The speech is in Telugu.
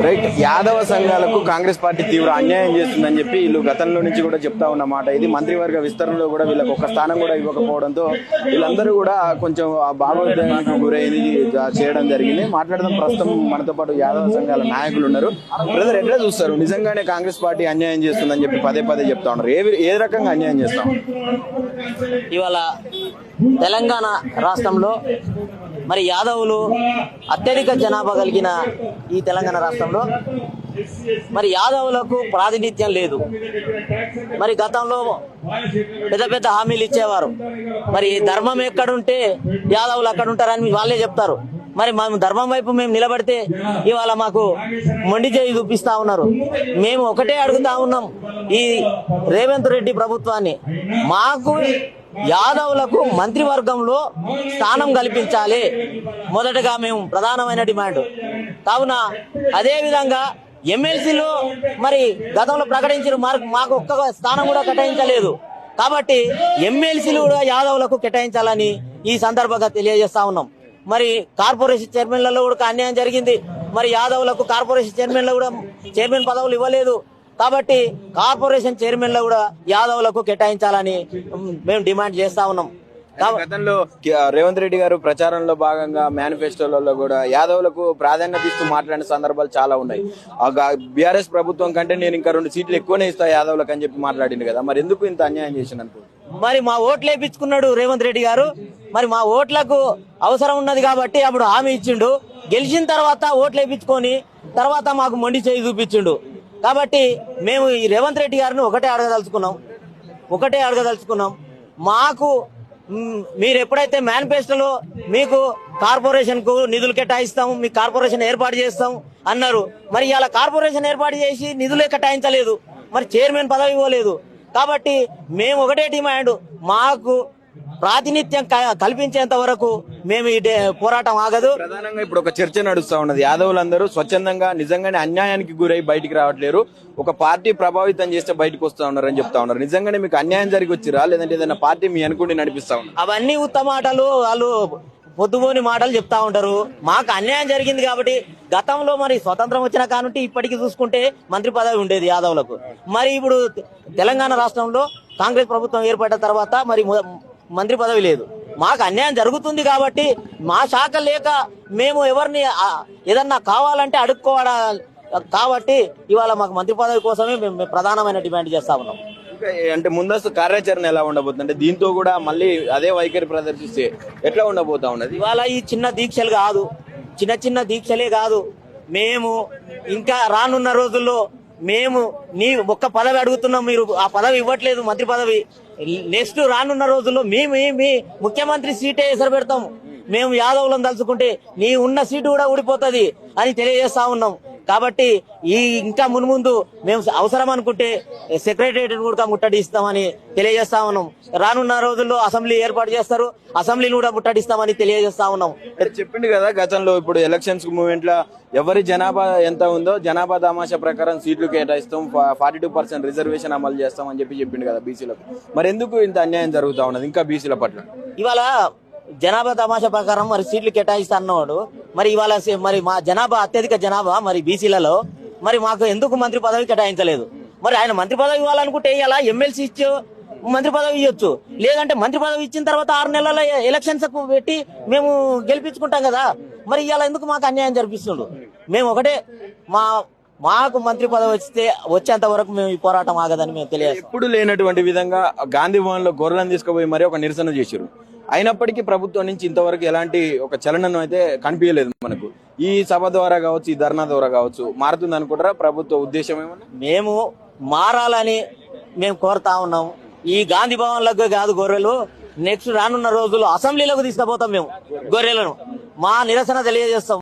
రైట్. యాదవ సంఘాలకు కాంగ్రెస్ పార్టీ తీవ్ర అన్యాయం చేస్తుందని చెప్పి వీళ్ళు గతంలో నుంచి కూడా చెప్తా ఉన్నమాట. ఇది మంత్రివర్గ విస్తరణలో కూడా వీళ్ళకి ఒక స్థానం కూడా ఇవ్వకపోవడంతో వీళ్ళందరూ కూడా కొంచెం భావోద్వేగానికి గురైంది చేయడం జరిగింది. మాట్లాడదాం. ప్రస్తుతం మనతో పాటు యాదవ సంఘాల నాయకులు ఉన్నారు. బ్రదర్, ఎట్లా చూస్తారు? నిజంగానే కాంగ్రెస్ పార్టీ అన్యాయం చేస్తుందని చెప్పి పదే పదే చెప్తా ఉన్నారు. ఏ రకంగా అన్యాయం చేస్తాం? ఇవాళ తెలంగాణ రాష్ట్రంలో మరి యాదవులు అత్యధిక జనాభా కలిగిన ఈ తెలంగాణ రాష్ట్రంలో మరి యాదవులకు ప్రాతినిధ్యం లేదు. మరి గతంలో పెద్ద పెద్ద హామీలు ఇచ్చేవారు. మరి ధర్మం ఎక్కడుంటే యాదవులు అక్కడ ఉంటారని వాళ్ళే చెప్తారు. మరి మేము ధర్మం వైపు మేము నిలబడితే ఇవాళ మాకు మొండి చేయి చూపిస్తా ఉన్నారు. మేము ఒకటే అడుగుతా ఉన్నాం ఈ రేవంత్ రెడ్డి ప్రభుత్వాన్ని, మాకు యాదవులకు మంత్రివర్గంలో స్థానం కల్పించాలి. మొదటగా మేము ప్రధానమైన డిమాండ్. కావున అదే విధంగా ఎమ్మెల్సీలు మరి గతంలో ప్రకటించిన మాకు ఒక్క స్థానం కూడా కేటాయించలేదు. కాబట్టి ఎమ్మెల్సీలు కూడా యాదవులకు కేటాయించాలని ఈ సందర్భంగా తెలియజేస్తా ఉన్నాం. మరి కార్పొరేషన్ చైర్మన్లలో కూడా అన్యాయం జరిగింది. మరి యాదవులకు కార్పొరేషన్ చైర్మన్లో కూడా చైర్మన్ పదవులు ఇవ్వలేదు. కాబట్టి కార్పొరేషన్ చైర్మన్లో కూడా యాదవులకు కేటాయించాలని మేము డిమాండ్ చేస్తా ఉన్నాం. గతంలో రేవంత్ రెడ్డి గారు ప్రచారంలో భాగంగా మేనిఫెస్టోలలో కూడా యాదవులకు ప్రాధాన్యత ఇస్తూ మాట్లాడిన సందర్భాలు చాలా ఉన్నాయి. బీఆర్ఎస్ ప్రభుత్వం కంటే నేను ఇంకా 2 సీట్లు ఎక్కువనే ఇస్తా యాదవులకు అని చెప్పి మాట్లాడింది కదా. మరి ఎందుకు ఇంత అన్యాయం చేసిన అనుకో? మరి మా ఓట్లు వేయించుకున్నాడు రేవంత్ రెడ్డి గారు. మరి మా ఓట్లకు అవసరం ఉన్నది కాబట్టి అప్పుడు హామీ ఇచ్చిండు. గెలిచిన తర్వాత ఓట్లు వేయించుకొని తర్వాత మాకు మొండి చేయి చూపించిండు. కాబట్టి మేము ఈ రేవంత్ రెడ్డి గారిని ఒకటే అడగదలుచుకున్నాం. మాకు మీరు ఎప్పుడైతే మేనిఫెస్టోలో మీకు కార్పొరేషన్ కు నిధులు కేటాయిస్తాం, మీ కార్పొరేషన్ ఏర్పాటు చేస్తాం అన్నారు. మరి ఇలా కార్పొరేషన్ ఏర్పాటు చేసి నిధులే కేటాయించలేదు. మరి చైర్మన్ పదవి ఇవ్వలేదు. కాబట్టి మేము ఒకటే డిమాండ్, మాకు ప్రాతినిధ్యం కల్పించేంత వరకు మేము ఈ పోరాటం ఆగదు. ప్రధానంగా ఇప్పుడు ఒక చర్చ నడుస్తా ఉన్నది. యాదవులందరూ స్వచ్ఛందంగా నిజంగానే అన్యాయానికి గురై బయటికి రావట్లేరు. ఒక పార్టీ ప్రభావితం చేస్తే బయటకు వస్తా ఉన్నారు అని చెప్తా ఉన్నారు. నిజంగానే మీకు అన్యాయం జరిగి వచ్చిరా, లేదంటే ఏదైనా పార్టీ మీ అనుకుంటే నడిపిస్తా ఉన్నారు? అవన్నీ ఉత్తమ మాటలు, వాళ్ళు పొద్దుపోని మాటలు చెప్తా ఉంటారు. మాకు అన్యాయం జరిగింది కాబట్టి గతంలో మరి స్వతంత్రం వచ్చిన కానుంటే ఇప్పటికీ చూసుకుంటే మంత్రి పదవి ఉండేది యాదవులకు. మరి ఇప్పుడు తెలంగాణ రాష్ట్రంలో కాంగ్రెస్ ప్రభుత్వం ఏర్పడిన తర్వాత మరి మంత్రి పదవి లేదు. మాకు అన్యాయం జరుగుతుంది కాబట్టి మా శాఖ లేక మేము ఎవరిని ఏదన్నా కావాలంటే అడుక్కోవడం కాబట్టి ఇవాళ మాకు మంత్రి పదవి కోసమే మేము ప్రధానమైన డిమాండ్ చేస్తా ఉన్నాం. అంటే ముందస్తు కార్యాచరణ ఎలా ఉండబోతుంది? అంటే దీంతో కూడా మళ్ళీ అదే వైఖరి ప్రదర్శిస్తే ఎట్లా ఉండబోతా ఉన్నది? ఇవాళ ఈ చిన్న దీక్షలే కాదు, మేము ఇంకా రానున్న రోజుల్లో మేము నీ ఒక్క పదవి అడుగుతున్నాం, మీరు ఆ పదవి ఇవ్వట్లేదు, మంత్రి పదవి. నెక్స్ట్ రానున్న రోజుల్లో మీ ముఖ్యమంత్రి సీటే ఎసరు పెడతాం. మేము యాదవులను తలుచుకుంటే నీ ఉన్న సీటు కూడా ఊడిపోతుంది అని తెలియజేస్తా ఉన్నాం. కాబట్టి ఈ ఇంకా మున్ముందు మేము అవసరం అనుకుంటే సెక్రటరియట్ కూడా ముట్టడిస్తామని తెలియజేస్తా ఉన్నాం. రానున్న రోజుల్లో అసెంబ్లీ ఏర్పాటు చేస్తారు, అసెంబ్లీని కూడా ముట్టడిస్తామని తెలియజేస్తా ఉన్నాం. చెప్పింది కదా గతంలో. ఇప్పుడు ఎలక్షన్స్ మూమెంట్ లో ఎవరి జనాభా ఎంత ఉందో జనాభా తమాషా ప్రకారం సీట్లు కేటాయిస్తాం, 42% రిజర్వేషన్ అమలు చేస్తాం అని చెప్పిండు కదా బీసీలకు. మరి ఎందుకు ఇంత అన్యాయం జరుగుతా ఉన్నది ఇంకా బీసీల పట్ల? ఇవాళ జనాభా తమాషా ప్రకారం మరి సీట్లు కేటాయిస్తా అన్నవాడు మరి ఇవాళ మరి మా జనాభా అత్యధిక జనాభా మరి బీసీలలో మరి మాకు ఎందుకు మంత్రి పదవి కేటాయించలేదు? మరి ఆయన మంత్రి పదవి ఇవ్వాలనుకుంటే ఇలా ఎమ్మెల్సీ ఇచ్చు మంత్రి పదవి ఇవ్వచ్చు, లేదంటే మంత్రి పదవి ఇచ్చిన తర్వాత 6 నెలల ఎలక్షన్స్ పెట్టి మేము గెలిపించుకుంటాం కదా. మరి ఇవాళ ఎందుకు మాకు అన్యాయం జరిపిస్తుండ్రు? మేము ఒకటే, మాకు మంత్రి పదవి వచ్చేంత వరకు మేము ఈ పోరాటం ఆగదని మేము తెలియదు. ఎప్పుడు లేనటువంటి విధంగా గాంధీ భవన్ లో గొర్రెలను తీసుకుపోయి మరి ఒక నిరసన చేశారు. అయినప్పటికీ ప్రభుత్వం నుంచి ఇంతవరకు ఎలాంటి ఒక చలనం అయితే కనిపించలేదు మనకు. ఈ సభ ద్వారా కావచ్చు, ఈ ధర్నా ద్వారా కావచ్చు మారుతుంది అనుకుంటారా? ప్రభుత్వ ఉద్దేశం ఏమన్నా? మేము మారాలని మేము కోరుతా ఉన్నాం. ఈ గాంధీ భవన్ లకు కాదు గొర్రెలు, నెక్స్ట్ రానున్న రోజుల్లో అసెంబ్లీలకు తీసుకుపోతాం మేము గొర్రెలను. మా నిరసన తెలియజేస్తాం.